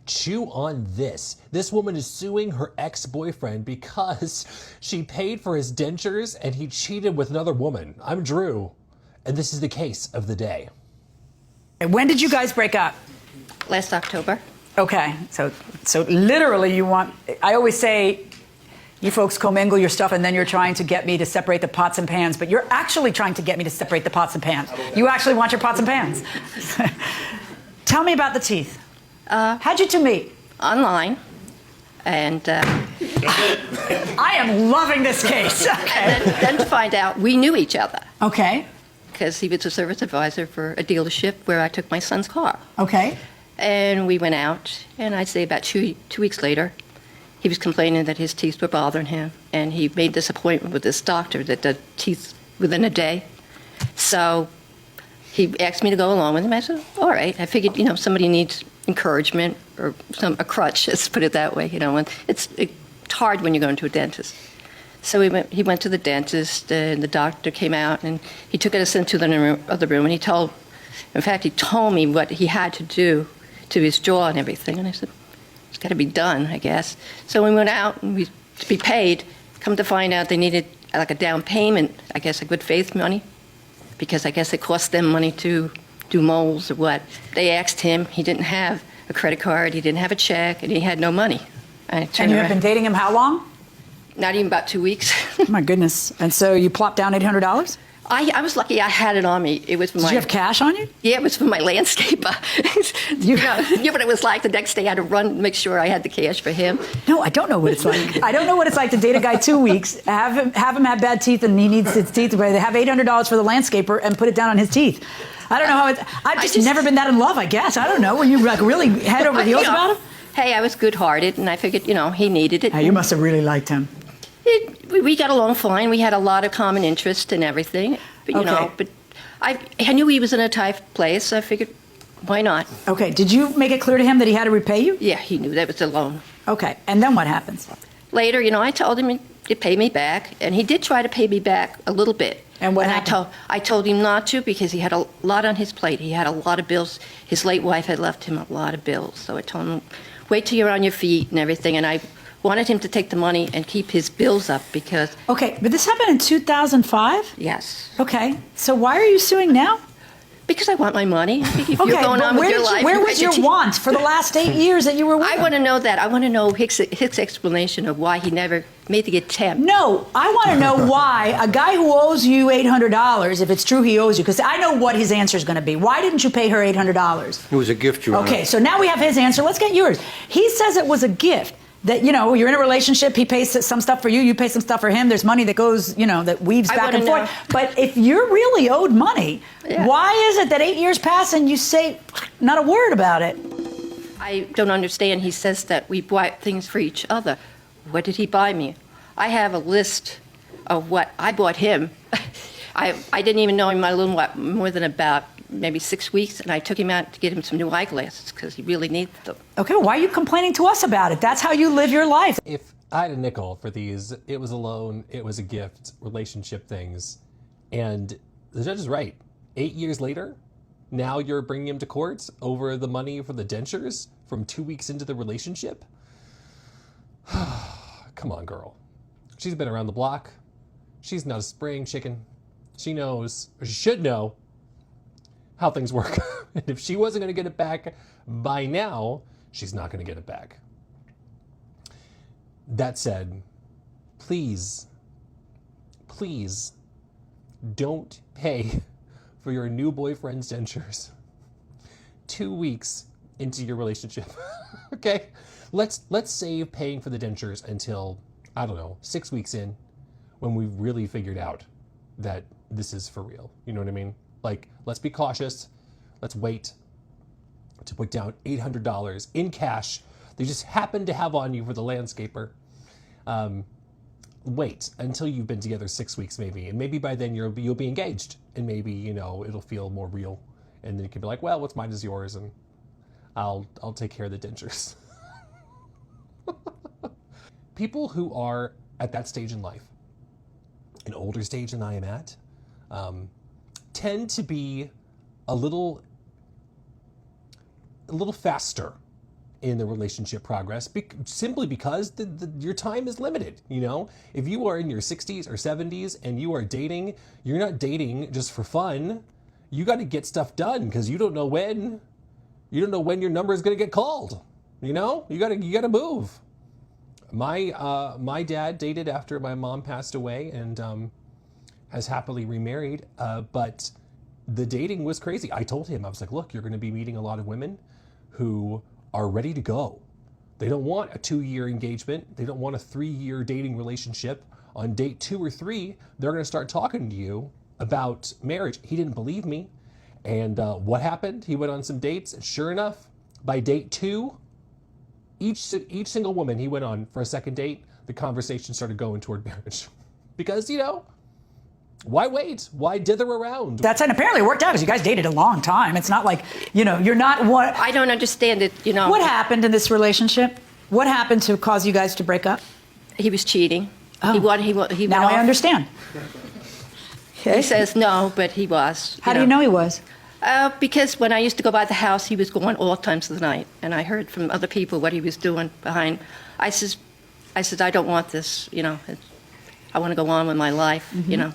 Chew on this. This woman is suing her ex-boyfriend because she paid for his dentures and he cheated with another woman. I'm Drew, and this is the case of the day. When did you guys break up? Last October. Okay, so literally I always say, you folks commingle your stuff and then you're trying to get me to separate the pots and pans, but you're actually trying to get me to separate the pots and pans. You actually want your pots and pans. Tell me about the teeth. How'd you two meet? Online. And I am loving this case. Okay. and then to find out, we knew each other. Okay. Because he was a service advisor for a dealership where I took my son's car. Okay. And we went out, and I'd say about two weeks later, he was complaining that his teeth were bothering him, and he made this appointment with this doctor that did teeth within a day. So he asked me to go along with him. I said, all right. I figured, somebody needs encouragement or a crutch, let's put it that way. And it's hard when you're going to a dentist. So he went to the dentist, and the doctor came out, and he took us into the other room, and he told me what he had to do to his jaw and everything. And I said, it's got to be done, I guess. So we went out and to be paid. Come to find out they needed like a down payment, I guess a good faith money, because I guess it cost them money to do moles or what. They asked him, he didn't have a credit card, he didn't have a check, and he had no money. And you have been dating him how long? Not even about 2 weeks. Oh my goodness. And so you plopped down $800? I was lucky I had it on me. It was for Did you have cash on you? Yeah, it was for my landscaper. You know what it was like. The next day I had to run, make sure I had the cash for him. No, I don't know what it's like. I don't know what it's like to date a guy 2 weeks, have him have bad teeth, and he needs his teeth. They have $800 for the landscaper and put it down on his teeth. I don't know how I've just never been that in love, I guess. I don't know. Were you like really head over heels about him? Hey, I was good-hearted, and I figured, he needed it. You must have really liked him. We got along fine. We had a lot of common interest and everything. But, but I knew he was in a tight place, so I figured, why not? Okay. Did you make it clear to him that he had to repay you? Yeah, he knew that was a loan. Okay. And then what happens? Later, I told him to pay me back, and he did try to pay me back a little bit. And what happened? I told him not to because he had a lot on his plate. He had a lot of bills. His late wife had left him a lot of bills. So I told him, wait till you're on your feet and everything. And I wanted him to take the money and keep his bills up because... Okay, but this happened in 2005? Yes. Okay, so why are you suing now? Because I want my money. If you're going on with your life... Where was your want for the last 8 years that you were with him? I want to know that. I want to know his explanation of why he never made the attempt. No, I want to know why a guy who owes you $800, if it's true he owes you, because I know what his answer is going to be. Why didn't you pay her $800? It was a gift, Your Honor. Okay, so now we have his answer. Let's get yours. He says it was a gift. That, you're in a relationship, he pays some stuff for you, you pay some stuff for him, there's money that goes, that weaves back and forth. But if you're really owed money, why is it that 8 years pass and you say not a word about it? I don't understand. He says that we bought things for each other. What did he buy me? I have a list of what I bought him. I didn't even know him a little more than about maybe 6 weeks, and I took him out to get him some new eyeglasses because he really needed them. Okay, well, why are you complaining to us about it? That's how you live your life. If I had a nickel for these, it was a loan, it was a gift, relationship things. And the judge is right. 8 years later, now you're bringing him to court over the money for the dentures from 2 weeks into the relationship? Come on, girl. She's been around the block. She's not a spring chicken. She knows, or she should know, how things work. And if she wasn't going to get it back by now, she's not going to get it back. That said, please don't pay for your new boyfriend's dentures 2 weeks into your relationship. Okay? Let's save paying for the dentures until, I don't know, 6 weeks in, when we've really figured out that this is for real. You know what I mean? Like, let's be cautious. Let's wait to put down $800 in cash they just happen to have on you for the landscaper. Wait until you've been together 6 weeks maybe, and maybe by then you'll be engaged, and maybe it'll feel more real, and then you can be like, well, what's mine is yours, and I'll take care of the dentures. People who are at that stage in life, an older stage than I am at, tend to be a little faster in the relationship progress simply because your time is limited. You know, if you are in your 60s or 70s and you are dating, you're not dating just for fun. You got to get stuff done because you don't know when your number is going to get called. You know, you got to move. My dad dated after my mom passed away and has happily remarried, but the dating was crazy. I told him, I was like, look, you're going to be meeting a lot of women who are ready to go. They don't want a 2-year engagement. They don't want a 3-year dating relationship. On date 2 or 3, they're going to start talking to you about marriage. He didn't believe me. And what happened? He went on some dates, and sure enough, by date 2, each single woman he went on for a second date, the conversation started going toward marriage. Because, you know, why wait? Why dither around? That's, and apparently it worked out because you guys dated a long time. It's not like, you know, you're not one. I don't understand it, you know. What happened in this relationship? What happened to cause you guys to break up? He was cheating. Oh. He now went I off. understand. He says no, but he was. How do you know he was? Because when I used to go by the house, he was going all times of the night, and I heard from other people what he was doing behind. I said, I don't want this, you know. I want to go on with my life, you know.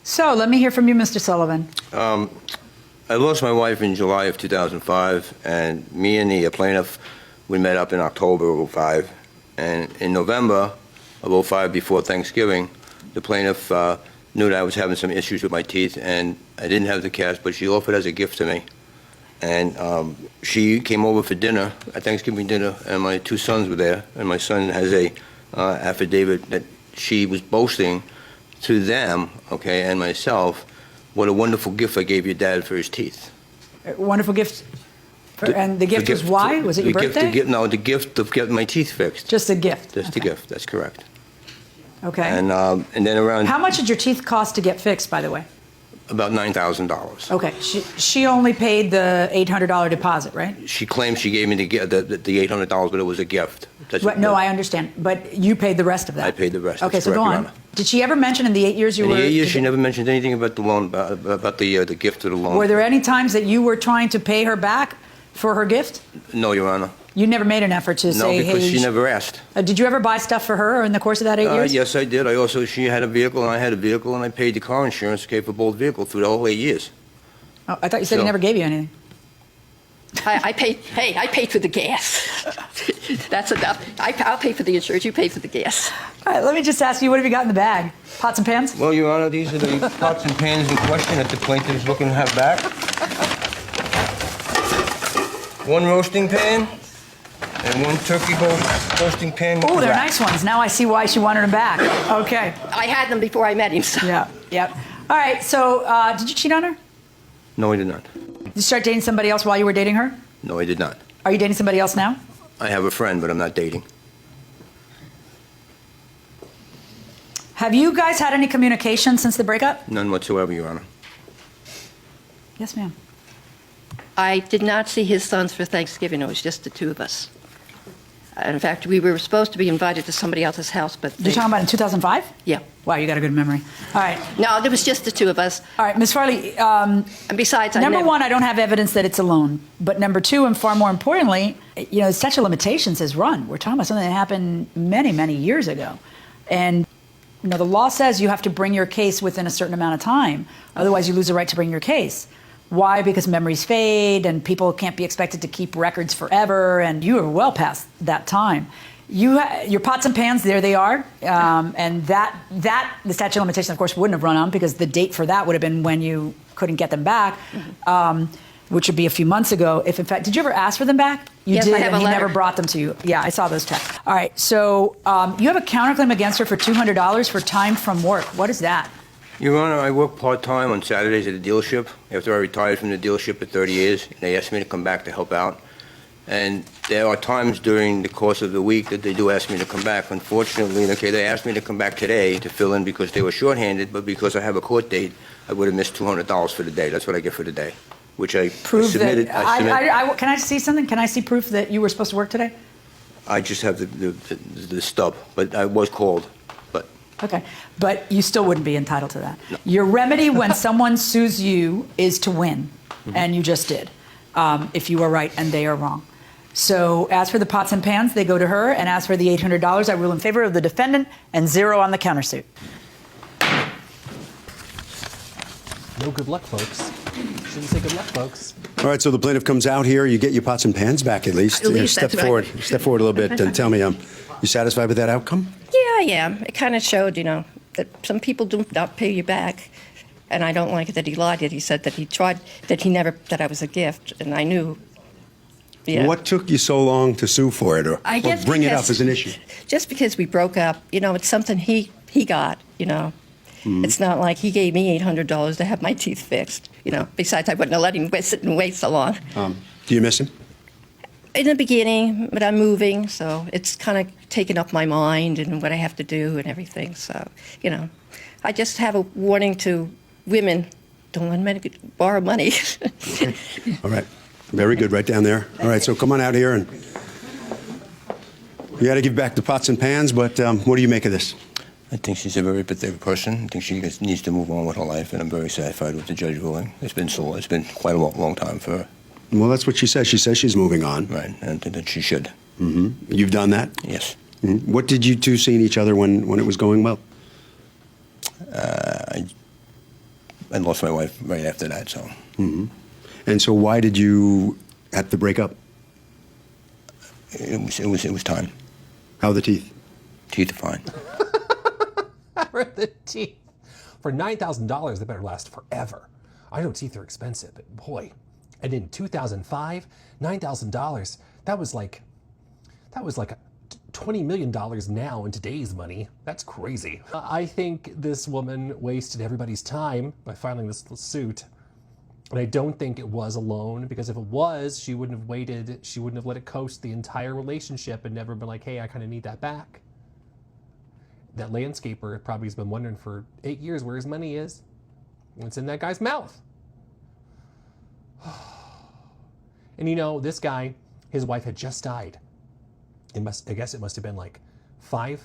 So let me hear from you, Mr. Sullivan. I lost my wife in July of 2005, and me and the plaintiff, we met up in October of 2005. And in November of 2005, before Thanksgiving, the plaintiff knew that I was having some issues with my teeth, and I didn't have the cash, but she offered as a gift to me. And she came over for dinner, at Thanksgiving dinner, and my 2 sons were there. And my son has a affidavit that she was boasting to them, okay, and myself, what a wonderful gift I gave your dad for his teeth. A wonderful gift. And the gift was why? Was it your birthday? The gift of getting my teeth fixed. Just a gift. Just a gift, that's correct. Okay. And then around... How much did your teeth cost to get fixed, by the way? About $9,000. Okay. She only paid the $800 deposit, right? She claimed she gave me the $800, but it was a gift. No, I understand. But you paid the rest of that. I paid the rest. Okay, That's so go correct, on. Your Honor. Did she ever mention in the 8 years you were... In the 8 years, she never mentioned anything about the loan, about the gift of the loan. Were there any times that you were trying to pay her back for her gift? No, Your Honor. You never made an effort to say, No, because hey... she never asked. Did you ever buy stuff for her in the course of that 8 years? Yes, I did. She had a vehicle, and I had a vehicle, and I paid the car insurance, okay, for both vehicles through the whole 8 years. Oh, I thought you said he So- never gave you anything. I paid for the gas. That's enough. I'll pay for the insurance, you pay for the gas. All right, let me just ask you, what have you got in the bag? Pots and pans? Well, Your Honor, these are the pots and pans in question that the plaintiff is looking to have back. 1 roasting pan and 1 turkey roasting pan. with Oh, they're wrap. nice ones. Now I see why she wanted them back. Okay. I had them before I met him, so. Yeah, yep. All right, so did you cheat on her? No, I did not. Did you start dating somebody else while you were dating her? No, I did not. Are you dating somebody else now? I have a friend, but I'm not dating. Have you guys had any communication since the breakup? None whatsoever, Your Honor. Yes, ma'am. I did not see his sons for Thanksgiving. It was just the 2 of us. In fact, we were supposed to be invited to somebody else's house, but You're talking about in 2005? Yeah. Wow, you got a good memory. All right. No, there was just the 2 of us. All right, Ms. Farley, And besides, number one, I don't have evidence that it's a loan. But number 2, and far more importantly, you know, the statute of limitations has run. We're talking about something that happened many, many years ago. And, you know, the law says you have to bring your case within a certain amount of time. Otherwise, you lose the right to bring your case. Why? Because memories fade and people can't be expected to keep records forever. And you are well past that time. Your pots and pans, there they are. And that the statute of limitations, of course, wouldn't have run on because the date for that would have been when you couldn't get them back, which would be a few months ago. If in fact, did you ever ask for them back? You Yes, did, I have and a he letter. never brought them to you. Yeah, I saw those texts. All right, so you have a counterclaim against her for $200 for time from work. What is that? Your Honor, I work part-time on Saturdays at a dealership. After I retired from the dealership at 30 years, they asked me to come back to help out. And there are times during the course of the week that they do ask me to come back. Unfortunately, okay, they asked me to come back today to fill in because they were shorthanded, but because I have a court date, I would have missed $200 for the day. That's what I get for the day, which I Prove submitted. that. Can I see something? Can I see proof that you were supposed to work today? I just have the stub, but I was called. But Okay, but you still wouldn't be entitled to that. No. Your remedy when someone sues you is to win, and you just did, if you are right and they are wrong. So as for the pots and pans, they go to her, and as for the $800, I rule in favor of the defendant and 0 on the countersuit. No good luck, folks. Shouldn't say good luck, folks. All right, so the plaintiff comes out here. You get your pots and pans back at least. At least, Step that's forward. right. Step forward a little bit and tell me, you satisfied with that outcome? Yeah, I am. It kind of showed, that some people do not pay you back. And I don't like it that he lied. He said that he tried, that I was a gift. And I knew. Yeah. What took you so long to sue for it or guess bring it up because- as an issue? Just because we broke up, it's something he got, It's not like he gave me $800 to have my teeth fixed, Besides, I wouldn't have let him sit and wait so long. Do you miss him? In the beginning, but I'm moving, so it's kind of taken up my mind and what I have to do and everything. So, I just have a warning to women: don't let men borrow money. All right. Very good, right down there. All right, so come on out here, and you got to give back the pots and pans, but what do you make of this? I think she's a very pathetic person. I think she needs to move on with her life, and I'm very satisfied with the judge ruling. It's been quite a long time for her. Well, that's what she says. She says she's moving on. Right, and I think that she should. You've done that? Yes. What did you two see in each other when it was going well? I lost my wife right after that, so. And so why did you have to break up? It was time. How are the teeth? Teeth are fine. For the teeth. For $9,000, they better last forever. I know teeth are expensive, but boy. And in 2005, $9,000, that was like $20 million now in today's money. That's crazy. I think this woman wasted everybody's time by filing this suit. And I don't think it was alone, because if it was, she wouldn't have waited. She wouldn't have let it coast the entire relationship and never been like, hey, I kind of need that back. That landscaper probably has been wondering for 8 years where his money is. It's in that guy's mouth. And this guy, his wife had just died. I guess it must have been like 3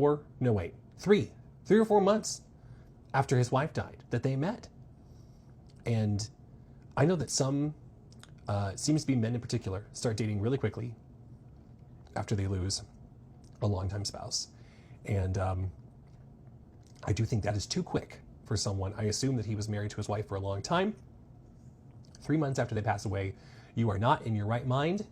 or 4 months after his wife died that they met. And I know that some, seems to be men in particular, start dating really quickly after they lose a longtime spouse. And I do think that is too quick for someone. I assume that he was married to his wife for a long time. 3 months after they pass away, you are not in your right mind.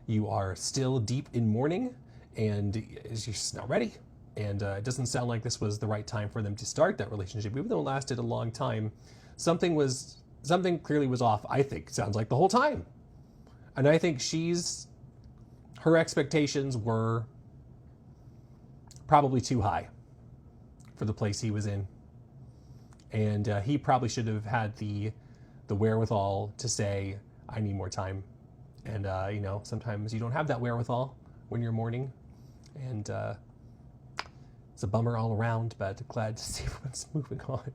You are still deep in mourning, and you're just not ready. And it doesn't sound like this was the right time for them to start that relationship, even though it lasted a long time. Something clearly was off, I think. Sounds like the whole time. And I think her expectations were probably too high for the place he was in. And he probably should have had the wherewithal to say, I need more time. And, sometimes you don't have that wherewithal when you're mourning. And it's a bummer all around, but glad to see everyone's moving on.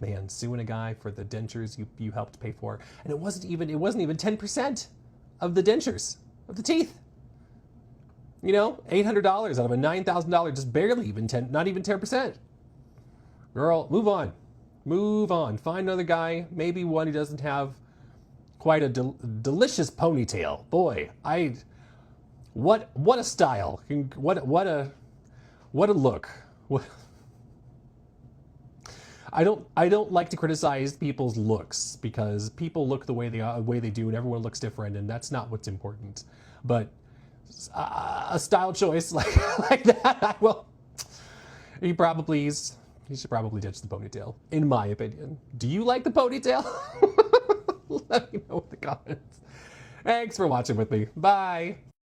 Man, suing a guy for the dentures you helped pay for. And it wasn't even 10% of the dentures, of the teeth. $800 out of a $9,000, just barely even 10, not even 10%. Girl, move on. Move on. Find another guy, maybe one who doesn't have quite a delicious ponytail. Boy, what a style. What a look. I don't like to criticize people's looks, because people look the way they do, and everyone looks different, and that's not what's important. But a style choice like that, he should probably ditch the ponytail, in my opinion. Do you like the ponytail? Let me know in the comments. Thanks for watching with me. Bye.